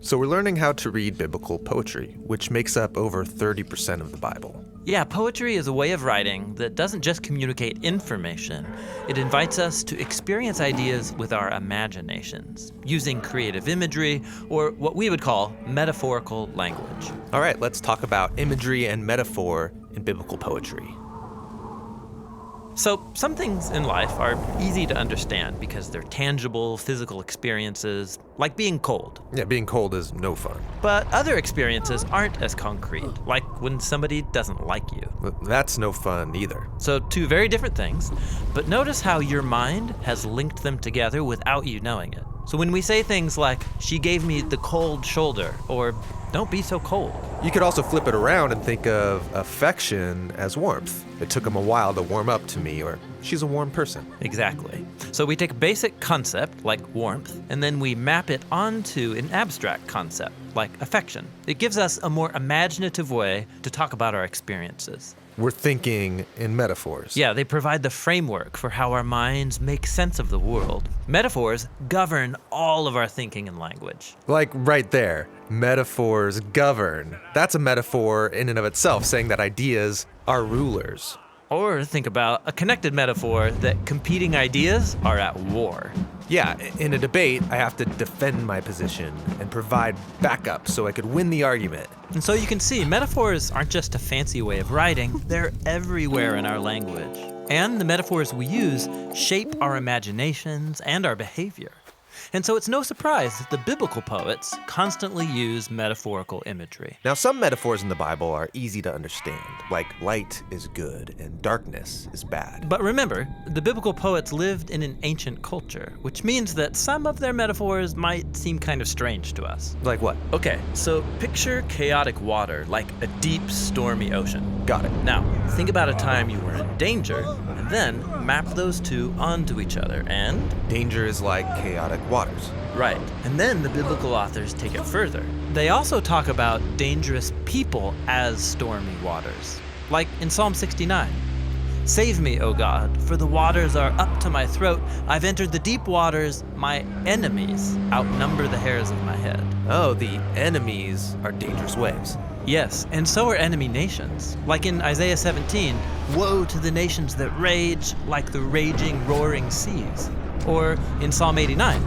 So we're learning how to read biblical poetry, which makes up over 30% of the Bible. Yeah, poetry is a way of writing that doesn't just communicate information. It invites us to experience ideas with our imaginations, using creative imagery, or what we would call metaphorical language. All right, let's talk about imagery and metaphor in biblical poetry. So some things in life are easy to understand because they're tangible, physical experiences, like being cold. Yeah, being cold is no fun. But other experiences aren't as concrete, like when somebody doesn't like you. But that's no fun either. So two very different things, but notice how your mind has linked them together without you knowing it. So when we say things like, she gave me the cold shoulder, or don't be so cold. You could also flip it around and think of affection as warmth. It took him a while to warm up to me, or she's a warm person. Exactly. So we take a basic concept, like warmth, and then we map it onto an abstract concept, like affection. It gives us a more imaginative way to talk about our experiences. We're thinking in metaphors. Yeah, they provide the framework for how our minds make sense of the world. Metaphors govern all of our thinking and language. Like right there, metaphors govern. That's a metaphor in and of itself, saying that ideas are rulers. Or think about a connected metaphor that competing ideas are at war. Yeah, in a debate, I have to defend my position and provide backup so I could win the argument. And so you can see, metaphors aren't just a fancy way of writing, they're everywhere in our language. And the metaphors we use shape our imaginations and our behavior. And so it's no surprise that the biblical poets constantly use metaphorical imagery. Now, some metaphors in the Bible are easy to understand, like light is good and darkness is bad. But remember, the biblical poets lived in an ancient culture, which means that some of their metaphors might seem kind of strange to us. Like what? Okay, so picture chaotic water, like a deep, stormy ocean. Got it. Now, think about a time you were in danger, and then map those two onto each other, and... Danger is like chaotic waters. Right, and then the biblical authors take it further. They also talk about dangerous people as stormy waters, like in Psalm 69. Save me, O God, for the waters are up to my throat. I've entered the deep waters. My enemies outnumber the hairs of my head. Oh, the enemies are dangerous waves. Yes, and so are enemy nations. Like in Isaiah 17, woe to the nations that rage like the raging, roaring seas. Or in Psalm 89,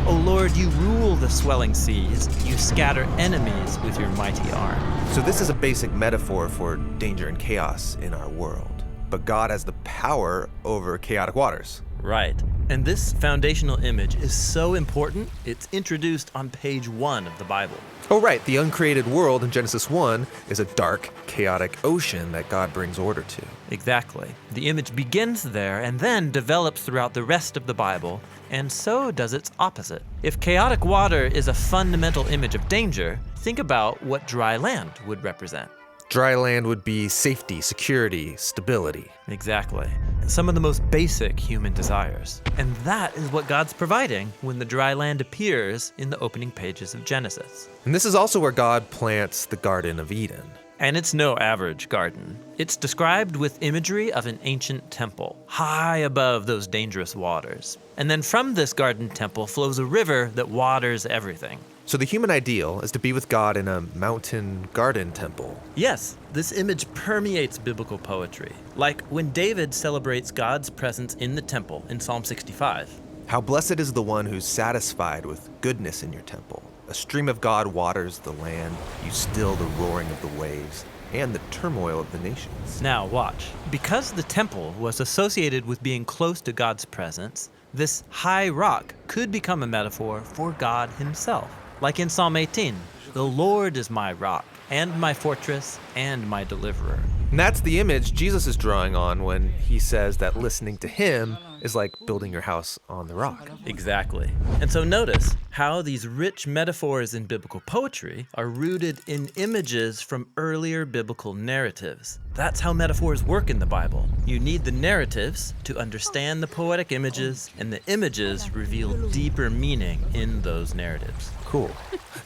O Lord, you rule the swelling seas. You scatter enemies with your mighty arm. So this is a basic metaphor for danger and chaos in our world. But God has the power over chaotic waters. Right. And this foundational image is so important, it's introduced on page 1 of the Bible. Oh, right. The uncreated world in Genesis 1 is a dark, chaotic ocean that God brings order to. Exactly. The image begins there and then develops throughout the rest of the Bible, and so does its opposite. If chaotic water is a fundamental image of danger, think about what dry land would represent. Dry land would be safety, security, stability. Exactly. Some of the most basic human desires. And that is what God's providing when the dry land appears in the opening pages of Genesis. And this is also where God plants the Garden of Eden. And it's no average garden. It's described with imagery of an ancient temple, high above those dangerous waters. And then from this garden temple flows a river that waters everything. So the human ideal is to be with God in a mountain garden temple. Yes, this image permeates biblical poetry, like when David celebrates God's presence in the temple in Psalm 65. How blessed is the one who's satisfied with goodness in your temple. A stream of God waters the land. You still the roaring of the waves and the turmoil of the nations. Now watch. Because the temple was associated with being close to God's presence, this high rock could become a metaphor for God himself. Like in Psalm 18, the Lord is my rock and my fortress and my deliverer. And that's the image Jesus is drawing on when he says that listening to him is like building your house on the rock. Exactly. And so notice how these rich metaphors in biblical poetry are rooted in images from earlier biblical narratives. That's how metaphors work in the Bible. You need the narratives to understand the poetic images, and the images reveal deeper meaning in those narratives. Cool.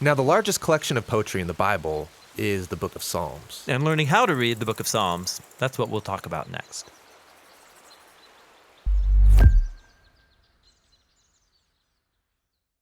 Now, the largest collection of poetry in the Bible is the Book of Psalms. And learning how to read the Book of Psalms, that's what we'll talk about next.